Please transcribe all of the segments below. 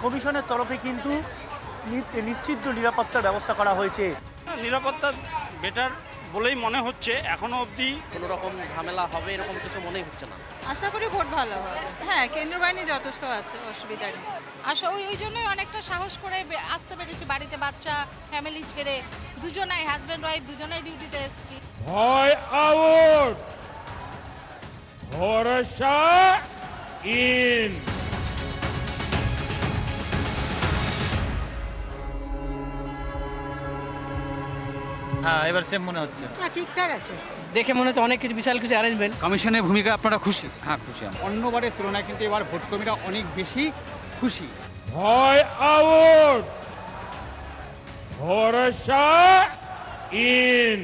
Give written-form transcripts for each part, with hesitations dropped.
কমিশনের তরফে কিন্তু নিশ্চিত নিরাপত্তার ব্যবস্থা করা হয়েছে। নিরাপত্তা বেটার বলেই মনে হচ্ছে, এখনো অবধি কোনো রকম ঝামেলা হবে এরকম কিছু মনেই হচ্ছে না। আশা করি ভোট ভালো হবে। হ্যাঁ, কেন্দ্র বাহিনী যথেষ্ট আছে, অসুবিধা নেই। ওই জন্যই অনেকটা সাহস করে আসতে পেরেছি বাড়িতে, বাচ্চা ফ্যামিলি ছেড়ে দুজনাই হাজব্যান্ড ওয়াইফ দুজনাই ডিউটিতে এসেছি। ভয় আউট, ভরসা ইন। হ্যাঁ, এবার সেম মনে হচ্ছে। না, ঠিকঠাক আছে। দেখে মনে হচ্ছে অনেক কিছু বিশাল কিছু অ্যারেঞ্জমেন্ট। কমিশনের ভূমিকা আপনারা খুশি? হ্যাঁ, খুশি আমরা। অন্যবারের তুলনায় কিন্তু এবার ভোটকর্মীরা অনেক বেশি খুশি। ভয় আউট, ভরসা ইন।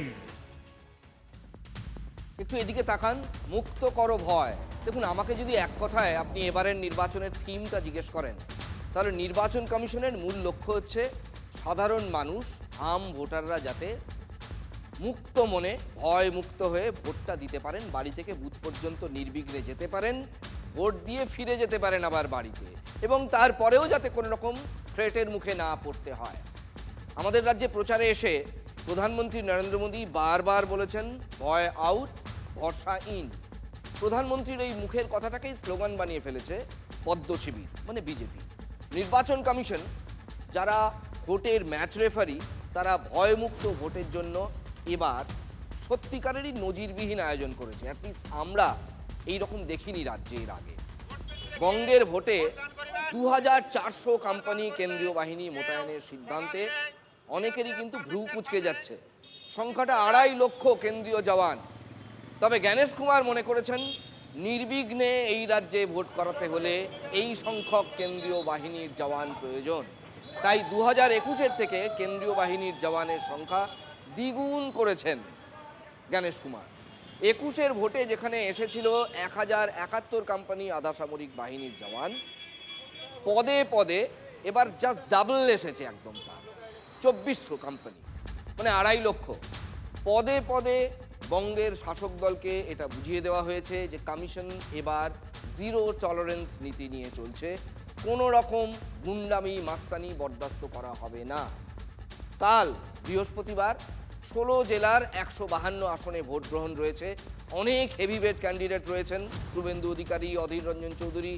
একটু এদিকে তাকান, মুক্ত করো ভয়। দেখুন, আমাকে যদি এক কথায় আপনি এবারের নির্বাচনের থিমটা জিজ্ঞেস করেন, তাহলে নির্বাচন কমিশনের মূল লক্ষ্য হচ্ছে সাধারণ মানুষ, আম ভোটাররা যাতে মুক্ত মনে, ভয় মুক্ত হয়ে ভোটটা দিতে পারেন, বাড়ি থেকে বুথ পর্যন্ত নির্বিঘ্নে যেতে পারেন, ভোট দিয়ে ফিরে যেতে পারেন আবার বাড়িতে, এবং তারপরেও যাতে কোনো রকম থ্রেটের মুখে না পড়তে হয়। আমাদের রাজ্যে প্রচারে এসে প্রধানমন্ত্রী নরেন্দ্র মোদী বারবার বলেছেন ভয় আউট, ভরসা ইন। প্রধানমন্ত্রীর এই মুখের কথাটাকেই স্লোগান বানিয়ে ফেলেছে পদ্ম শিবির, মানে বিজেপি। নির্বাচন কমিশন, যারা ভোটের ম্যাচ রেফারি, তারা ভয়মুক্ত ভোটের জন্য এবার সত্যিকারেরই নজিরবিহীন আয়োজন করেছে। অ্যাটলিস্ট আমরা এই রকম দেখিনি রাজ্যে এর আগে। বঙ্গের ভোটে 2400 কোম্পানি কেন্দ্রীয় বাহিনী মোতায়েনের সিদ্ধান্তে অনেকেরই কিন্তু ভ্রু কুঁচকে যাচ্ছে। সংখ্যাটা 2.5 লক্ষ কেন্দ্রীয় জওয়ান। তবে জ্ঞানেশ কুমার মনে করেছেন নির্বিঘ্নে এই রাজ্যে ভোট করাতে হলে এই সংখ্যক কেন্দ্রীয় বাহিনীর জওয়ান প্রয়োজন। তাই 2021-এর থেকে কেন্দ্রীয় বাহিনীর জওয়ানের সংখ্যা দ্বিগুণ করেছেন জ্ঞানেশ কুমার। 21-এর ভোটে যেখানে এসেছিল 1071 কোম্পানি আধা সামরিক বাহিনীর জওয়ান, পদে পদে এবার জাস্ট ডাবল এসেছে একদম, তার 2400 কোম্পানি, মানে 2.5 লক্ষ। পদে পদে বঙ্গের শাসক দলকে এটা বুঝিয়ে দেওয়া হয়েছে যে কমিশন এবার জিরো টলারেন্স নীতি নিয়ে চলছে, কোনো রকম গুন্ডামি মাস্তানি বরদাস্ত করা হবে না। কাল বৃহস্পতিবার 16 জেলার 152 আসনে ভোট গ্রহণ রয়েছে। অনেক হেভিওয়েট ক্যান্ডিডেট রয়েছেন, শুভেন্দু অধিকারী, অধীর রঞ্জন চৌধুরী,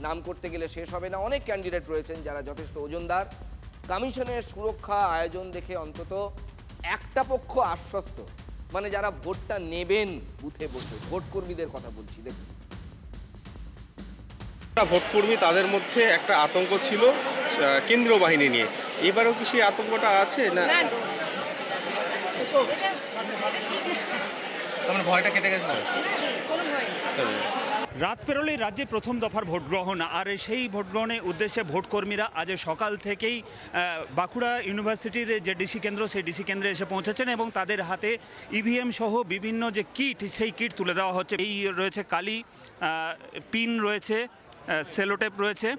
নাম করতে গেলে শেষ হবে না। অনেক ক্যান্ডিডেট রয়েছেন যারা যথেষ্ট ওজনদার। কমিশনের সুরক্ষা আয়োজন দেখে অন্তত একটা পক্ষ আশ্বস্ত, মানে যারা ভোটটা নেবেন বুথে বসে, ভোটকর্মীদের কথা বলছি। দেখুন, ভোটকর্মী, তাদের মধ্যে একটা আতঙ্ক ছিল কেন্দ্রীয় বাহিনী নিয়ে। এবারও কি সেই আতঙ্কটা আছে না? ভয়টা কেটে গেছে। রাত পেরোলেই রাজ্যে প্রথম দফার ভোট গ্রহণ, আর সেই ভোট গ্রহণের উদ্দেশ্যে ভোটকর্মীরা আজ সকাল থেকেই বাঁকুড়া ইউনিভার্সিটির যে ডিসি কেন্দ্র, সেই ডিসি কেন্দ্রে এসে পৌঁছেছেন এবং তাদের হাতে ইভিএম সহ বিভিন্ন যে কিট, সেই কিট তুলে দেওয়া হচ্ছে। এই রয়েছে কালি, পিন রয়েছে, সেলোটেপ রয়েছে,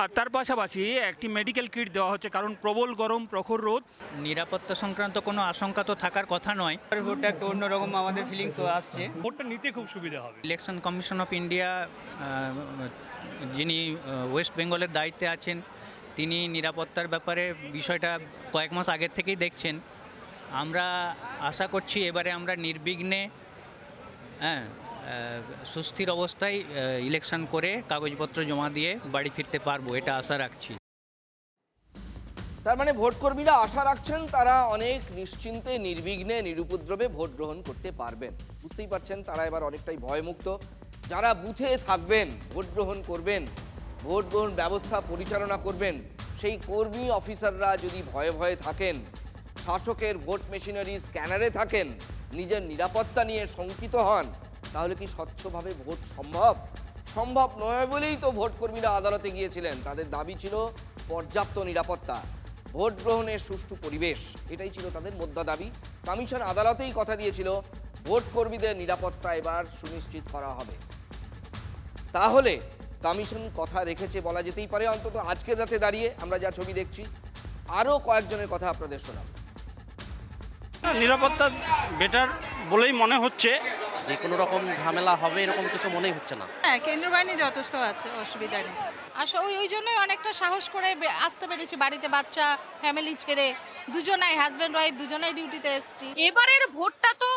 আর তার পাশাপাশি একটি মেডিকেল কিট দেওয়া হচ্ছে, কারণ প্রবল গরম, প্রখর রোদ। নিরাপত্তা সংক্রান্ত কোনো আশঙ্কা তো থাকার কথা নয়। ভোটটা একটু অন্যরকম আমাদের ফিলিংস আসছে। ভোটটা নিতে খুব সুবিধা হবে। ইলেকশন কমিশন অফ ইন্ডিয়া, যিনি ওয়েস্ট বেঙ্গলের দায়িত্বে আছেন, তিনি নিরাপত্তার ব্যাপারে বিষয়টা কয়েক মাস আগের থেকেই দেখছেন। আমরা আশা করছি এবারে আমরা নির্বিঘ্নে, সুস্থির অবস্থায় ইলেকশন করে কাগজপত্র জমা দিয়ে বাড়ি ফিরতে পারবো, এটা আশা রাখছি। তার মানে ভোটকর্মীরা আশা রাখছেন তারা অনেক নিশ্চিন্তে, নির্বিঘ্নে, নিরুপদ্রবে ভোট গ্রহণ করতে পারবেন। বুঝতেই পারছেন তারা এবার অনেকটাই ভয়মুক্ত। যারা বুথে থাকবেন, ভোট গ্রহণ করবেন, ভোট গ্রহণ ব্যবস্থা পরিচালনা করবেন, সেই কর্মী অফিসাররা যদি ভয়ে ভয়ে থাকেন, শাসকের ভোট মেশিনারি স্ক্যানারে থাকেন, নিজের নিরাপত্তা নিয়ে শঙ্কিত হন, তাহলে কি স্বচ্ছভাবে ভোট সম্ভব? সম্ভব নয় বলেই তো ভোটকর্মীরা আদালতে গিয়েছিলেন। তাদের দাবি ছিল পর্যাপ্ত নিরাপত্তা, ভোট গ্রহণের সুষ্ঠু পরিবেশ, এটাই ছিল তাদের মোদ্দা দাবি। কমিশন আদালতেই কথা দিয়েছিল ভোটকর্মীদের নিরাপত্তা এবার সুনিশ্চিত করা হবে। তাহলে কমিশন কথা রেখেছে বলা যেতেই পারে, অন্তত আজকের রাতে দাঁড়িয়ে আমরা যা ছবি দেখছি। আরও কয়েকজনের কথা আপনাদের শোনাব। নিরাপত্তা বেটার বলেই মনে হচ্ছে, যে কোনো রকম ঝামেলা হবে এরকম কিছু মনেই হচ্ছে না। হ্যাঁ, কেন্দ্রীয় বাহিনী যথেষ্ট আছে, অসুবিধা নেই। আসলে ওই জন্যই অনেকটা সাহস করে আসতে পেরেছি বাড়িতে, বাচ্চা ফ্যামিলি ছেড়ে দুজনাই হাজব্যান্ড ওয়াইফ দুজনাই ডিউটিতে এসেছি। এবারের ভোটটা তো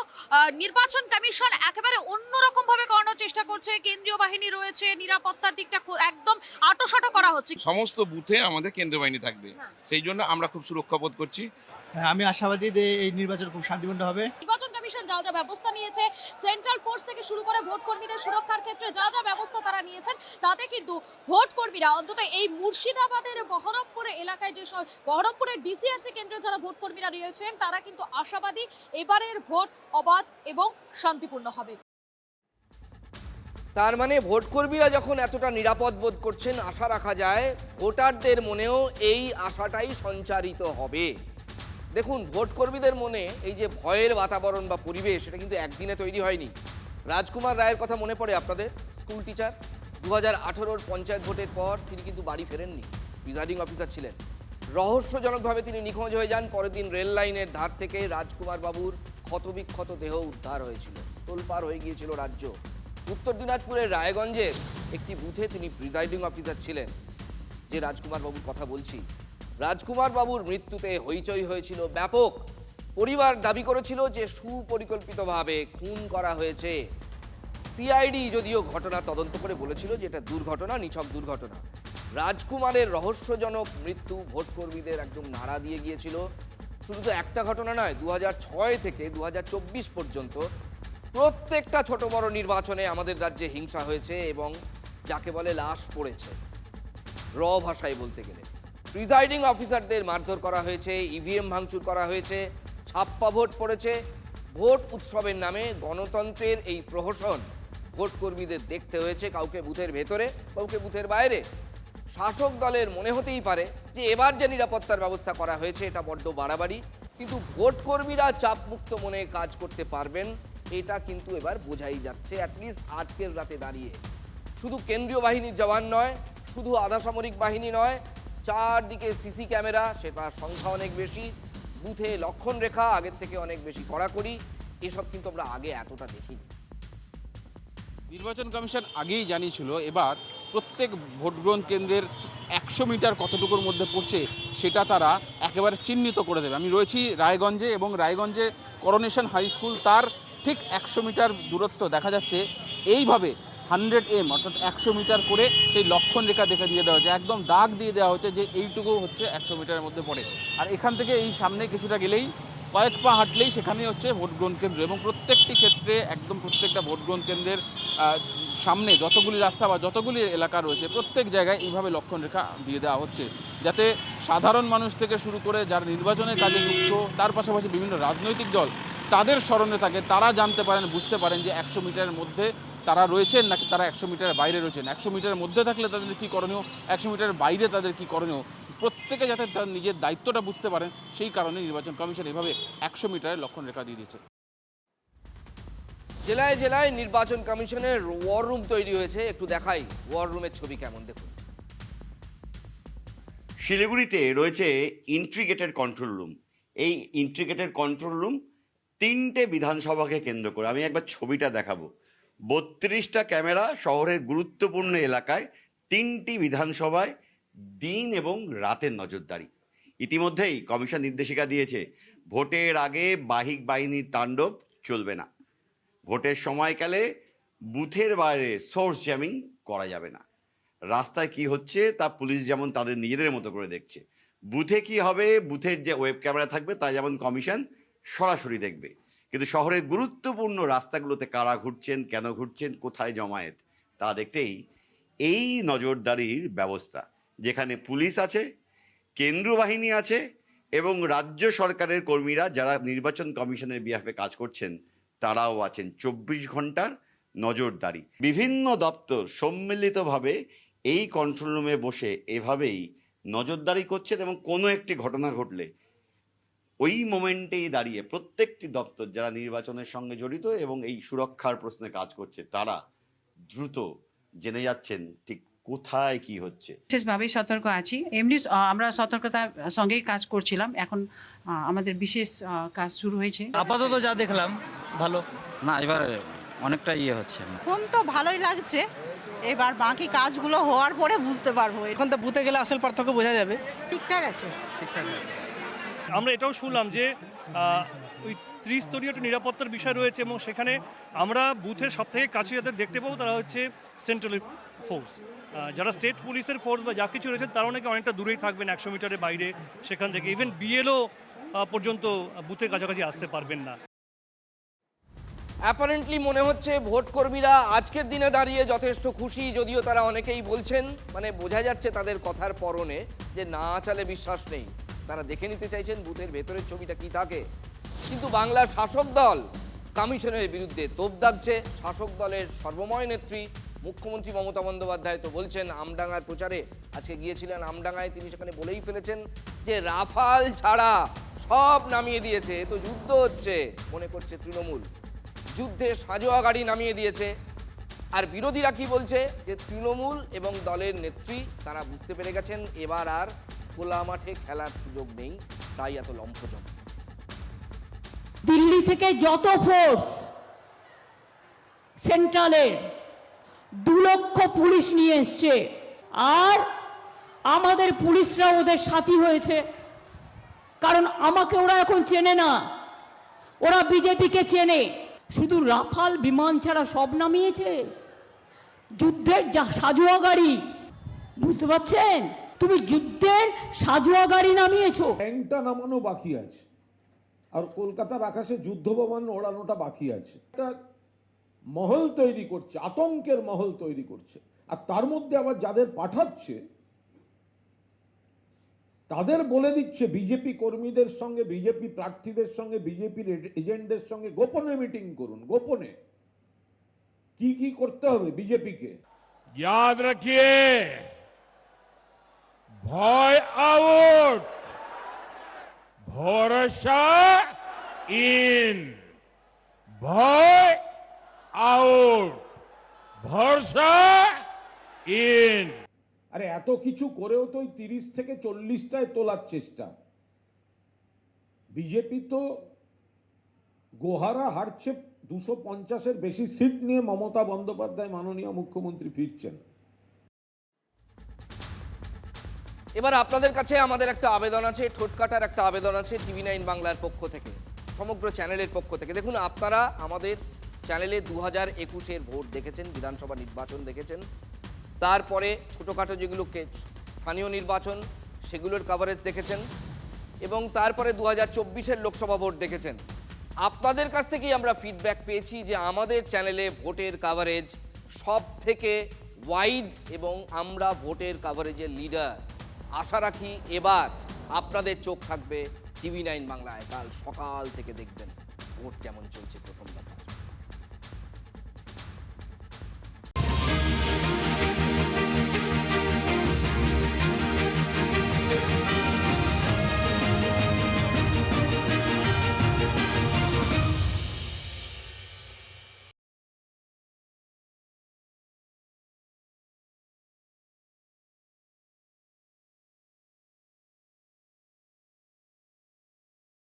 নির্বাচন কমিশন একেবারে অন্যরকম ভাবে করানোর চেষ্টা করছে। কেন্দ্রীয় বাহিনী রয়েছে, নিরাপত্তার দিকটা একদম আটোসাটো করা হচ্ছে। সমস্ত বুথে আমাদের কেন্দ্রীয় বাহিনী থাকবে, সেই জন্য আমরা খুব সুরক্ষা বোধ করছি। আমি আশাবাদী যে এই নির্বাচন খুব শান্তিপূর্ণ হবে। নির্বাচন কমিশন যা যা ব্যবস্থা নিয়েছে, সেন্ট্রাল ফোর্স থেকে শুরু করে ভোট কর্মীদের সুরক্ষার ক্ষেত্রে যা যা ব্যবস্থা তারা নিয়েছেন, তাতে কিন্তু ভোট কর্মীরা অন্তত এই মুর্শিদাবাদের বহরমপুর এলাকায় যে বহরমপুরের ডিসিআরসি কেন্দ্রে যারা ভোট কর্মীরা রয়েছেন তারা কিন্তু আশাবাদী এবারের ভোট অবাধ এবং শান্তিপূর্ণ হবে। তার মানে ভোট কর্মীরা যখন এতটা নিরাপদ বোধ করছেন, আশা রাখা যায় ভোটারদের মনেও এই আশাটাই সঞ্চারিত হবে। দেখুন, ভোট কর্মীদের মনে এই যে ভয়ের বাতাবরণ বা পরিবেশ, সেটা কিন্তু একদিনে তৈরি হয়নি। রাজকুমার রায়ের কথা মনে পড়ে আপনাদের? স্কুল টিচার, 2018-র পঞ্চায়েত ভোটের পর তিনি কিন্তু বাড়ি ফেরেননি, প্রিজাইডিং অফিসার ছিলেন। রহস্যজনকভাবে তিনি নিখোঁজ হয়ে যান। পরের দিন রেল লাইনের ধার থেকে রাজকুমার বাবুর ক্ষতবিক্ষত দেহ উদ্ধার হয়েছিল, তোলপাড় হয়ে গিয়েছিল রাজ্য। উত্তর দিনাজপুরের রায়গঞ্জের একটি বুথে তিনি প্রিজাইডিং অফিসার ছিলেন, যে রাজকুমার বাবুর কথা বলছি। রাজকুমার বাবুর মৃত্যুতে হইচই হয়েছিল ব্যাপক। পরিবার দাবি করেছিল যে সুপরিকল্পিতভাবে খুন করা হয়েছে। সিআইডি যদিও ঘটনা তদন্ত করে বলেছিল যে এটা দুর্ঘটনা, নিছক দুর্ঘটনা। রাজকুমারের রহস্যজনক মৃত্যু ভোট কর্মীদের একদম নাড়া দিয়ে গিয়েছিল। শুধু তো একটা ঘটনা নয়, 2006 থেকে 2024 পর্যন্ত প্রত্যেকটা ছোট বড় নির্বাচনে আমাদের রাজ্যে হিংসা হয়েছে এবং যাকে বলে লাশ পড়েছে, র ভাষায় বলতে গেলে। প্রিজাইডিং অফিসারদের মারধর করা হয়েছে, ইভিএম ভাঙচুর করা হয়েছে, ছাপ্পা ভোট পড়েছে। ভোট উৎসবের নামে গণতন্ত্রের এই প্রহসন ভোট কর্মীদের দেখতে হয়েছে, কাউকে বুথের ভেতরে, কাউকে বুথের বাইরে। শাসক দলের মনে হতেই পারে যে এবার যে নিরাপত্তার ব্যবস্থা করা হয়েছে এটা বড্ড বাড়াবাড়ি, কিন্তু ভোট কর্মীরা চাপমুক্ত মনে কাজ করতে পারবেন এটা কিন্তু এবার বোঝাই যাচ্ছে, অ্যাটলিস্ট আজকের রাতে দাঁড়িয়ে। শুধু কেন্দ্রীয় বাহিনীর জওয়ান নয়, শুধু আধা সামরিক বাহিনী নয়, চারদিকে সিসি ক্যামেরা, সেটার সংখ্যা অনেক বেশি। বুথে লক্ষণ রেখা আগের থেকে অনেক বেশি কড়াকড়ি, এসব কিন্তু আমরা আগে এতটা দেখিনি। নির্বাচন কমিশন আগেই জানিয়েছিল এবার প্রত্যেক ভোট গ্রহণ কেন্দ্রের 100 মিটার কতটুকুর মধ্যে পড়ছে সেটা তারা একেবারে চিহ্নিত করে দেবে। আমি রয়েছি রায়গঞ্জে, এবং রায়গঞ্জে করোনেশন হাই স্কুল, তার ঠিক 100 মিটার দূরত্ব দেখা যাচ্ছে এইভাবে 100 m অর্থাৎ 100 মিটার করে সেই লক্ষণ রেখা দেখে দিয়ে দেওয়া হচ্ছে, একদম দাগ দিয়ে দেওয়া হচ্ছে যে এইটুকু হচ্ছে 100 মিটারের মধ্যে পড়ে। আর এখান থেকে এই সামনে কিছুটা গেলেই, কয়েক পা হাঁটলেই সেখানেই হচ্ছে ভোট গ্রহণ কেন্দ্র, এবং প্রত্যেকটি ক্ষেত্রে একদম প্রত্যেকটা ভোট গ্রহণ কেন্দ্রের সামনে যতগুলি রাস্তা বা যতগুলি এলাকা রয়েছে প্রত্যেক জায়গায় এইভাবে লক্ষণ রেখা দিয়ে দেওয়া হচ্ছে, যাতে সাধারণ মানুষ থেকে শুরু করে যারা নির্বাচনের কাজে যুক্ত, তার পাশাপাশি বিভিন্ন রাজনৈতিক দল তাদের স্মরণে থাকে, তারা জানতে পারেন, বুঝতে পারেন যে 100 মিটারের মধ্যে তারা রয়েছেন নাকি তারা 100 মিটারের বাইরে রয়েছেন। 100 মিটারের মধ্যে থাকলে তাদের কী করণীয়, 100 মিটারের বাইরে তাদের কী করণীয়, প্রত্যেকে যাতে তার নিজের দায়িত্বটা বুঝতে পারেন, সেই কারণে নির্বাচন কমিশন এভাবে 100 মিটারের লক্ষণ রেখা দিয়ে দিয়েছে। জেলায় জেলায় নির্বাচন কমিশনের ওয়ার রুম তৈরি হয়েছে, একটু দেখাই ওয়ার রুমের ছবি কেমন, দেখুন। শিলিগুড়িতে রয়েছে ইন্টিগ্রেটেড কন্ট্রোল রুম। এই ইন্টিগ্রেটেড কন্ট্রোল রুম 3টে বিধানসভাকে কেন্দ্র করে। আমি একবার ছবিটা দেখাবো। 32টা ক্যামেরা শহরের গুরুত্বপূর্ণ এলাকায় 3টি বিধানসভায় দিন এবং রাতের নজরদারি। ইতিমধ্যেই কমিশন নির্দেশিকা দিয়েছে, ভোটের আগে বাহিক বাহিনীর তাণ্ডব চলবে না। ভোটের সময়কালে বুথের বাইরে সোর্স জ্যামিং করা যাবে না। রাস্তায় কি হচ্ছে তা পুলিশ যেমন তাদের নিজেদের মতো করে দেখছে, বুথে কি হবে, বুথের যে ওয়েব ক্যামেরা থাকবে তা যেমন কমিশন সরাসরি দেখবে, কিন্তু শহরের গুরুত্বপূর্ণ রাস্তাগুলোতে কারা ঘুরছেন, কেন ঘুরছেন, কোথায় জমায়েত, তা দেখতেই এই নজরদারির ব্যবস্থা, যেখানে পুলিশ আছে, কেন্দ্রীয় বাহিনী আছে এবং রাজ্য সরকারের কর্মীরা যারা নির্বাচন কমিশনের বিহাফে কাজ করছেন তারাও আছেন। 24 ঘন্টার নজরদারি। বিভিন্ন দপ্তর সম্মিলিতভাবে এই কন্ট্রোল রুমে বসে এভাবেই নজরদারি করছেন, এবং কোনো একটি ঘটনা ঘটলে ওই মোমেন্টেই দাঁড়িয়ে প্রত্যেকটি দপ্তর যারা নির্বাচনের সঙ্গে জড়িত এবং এই সুরক্ষার প্রশ্নে কাজ করছে তারা দ্রুত জেনে যাচ্ছেন ঠিক কোথায় কি হচ্ছে। বিশেষভাবে সতর্ক আছি, এমনি আমরা সতর্কতার সঙ্গেই কাজ করছিলাম, এখন আমাদের বিশেষ কাজ শুরু হয়েছে। আপাতত যা দেখলাম ভালো না, এবার অনেকটা ইয়ে হচ্ছে। এখন তো ভালোই লাগছে, এবার বাকি কাজগুলো হওয়ার পরে বুঝতে পারবো। এখন তো বুথে গেলে আসল পার্থক্য বোঝা যাবে। ঠিকঠাক আছে। আমরা এটাও শুনলাম যে ওই ত্রিস্তরীয় একটা নিরাপত্তার বিষয় রয়েছে এবং সেখানে আমরা বুথের সব থেকে কাছে যাদের দেখতে পাবো তারা হচ্ছে সেন্ট্রাল ফোর্স। যারা স্টেট পুলিশের ফোর্স বা যা কিছু রয়েছে তারাও নাকি অনেকটা দূরেই থাকবেন, 100 মিটারের বাইরে সেখান থেকে। ইভেন বিএলও পর্যন্ত বুথের কাছাকাছি আসতে পারবেন না। অ্যাপারেন্টলি মনে হচ্ছে ভোট কর্মীরা আজকের দিনে দাঁড়িয়ে যথেষ্ট খুশি, যদিও তারা অনেকেই বলছেন, মানে বোঝা যাচ্ছে তাদের কথার পরনে যে না চালে বিশ্বাস নেই। তারা দেখে নিতে চাইছেন বুথের ভেতরের ছবিটা কি থাকে। কিন্তু বাংলার শাসক দল কমিশনের বিরুদ্ধে তোপ দাগছে। শাসক দলের সর্বময় নেত্রী মুখ্যমন্ত্রী মমতা বন্দ্যোপাধ্যায় তো বলছেন, আমডাঙ্গার প্রচারে আজকে গিয়েছিলেন আমডাঙ্গায়, তিনি সেখানে বলেই ফেলেছেন যে রাফাল ছাড়া সব নামিয়ে দিয়েছে। তো যুদ্ধ হচ্ছে মনে করছে তৃণমূল, যুদ্ধে সাজোয়া গাড়ি নামিয়ে দিয়েছে। আর বিরোধীরা কি বলছে যে তৃণমূল এবং দলের নেত্রী তারা বুঝতে পেরে গেছেন এবার আর খোলা মাঠে খেলার সুযোগ নেই, তাই এত লম্ফজম। দিল্লি থেকে যত ফোর্স সেন্ট্রালের 2 লক্ষ পুলিশ নিয়ে এসছে, আর আমাদের পুলিশরা ওদের সাথী হয়েছে। কারণ আমাকে ওরা এখন চেনে না, ওরা বিজেপিকে চেনে। শুধু রাফাল বিমান ছাড়া সব নামিয়েছে, যুদ্ধের সাজোয়া গাড়ি। বুঝতে পারছেন? তুমি যুদ্ধের সাজোয়া গাড়ি নামিয়েছো। ট্যাঙ্কটা নামানো বাকি আছে, আর কলকাতার আকাশে যুদ্ধ বিমান ওড়ানোটা বাকি আছে। একটা মহল তৈরি করছে, আতঙ্কের মহল তৈরি করছে। আর তার মধ্যে আবার যাদের পাঠাচ্ছে তাদের বলে দিচ্ছে বিজেপি কর্মীদের সঙ্গে, বিজেপি প্রার্থীদের সঙ্গে, বিজেপির এজেন্টদের সঙ্গে গোপনে মিটিং করুন। গোপনে কি কি করতে হবে বিজেপিকে। याद रखिए, ভয় আউট, ভরসা ইন। ভয় আউট, ভরসা ইন। আরে এত কিছু করেও তো 30 থেকে 40টায় তোলার চেষ্টা। বিজেপি তো গোহারা হারছে, 250-এর বেশি সিট নিয়ে মমতা বন্দ্যোপাধ্যায় মাননীয় মুখ্যমন্ত্রী ফিরছেন। এবার আপনাদের কাছে আমাদের একটা আবেদন আছে, ঠোঁটকাটার একটা আবেদন আছে TV9 বাংলার পক্ষ থেকে, সমগ্র চ্যানেলের পক্ষ থেকে। দেখুন, আপনারা আমাদের চ্যানেলে 2021-এর ভোট দেখেছেন, বিধানসভা নির্বাচন দেখেছেন, তারপরে ছোটোখাটো যেগুলোকে স্থানীয় নির্বাচন সেগুলোর কভারেজ দেখেছেন, এবং তারপরে 2024-এর লোকসভা ভোট দেখেছেন। আপনাদের কাছ থেকেই আমরা ফিডব্যাক পেয়েছি যে আমাদের চ্যানেলে ভোটের কভারেজ সব থেকে ওয়াইড এবং আমরা ভোটের কভারেজের লিডার। আশা রাখি এবার আপনাদের চোখ থাকবে TV9 বাংলায়। কাল সকাল থেকে দেখবেন ভোট কেমন চলছে প্রথম দফা।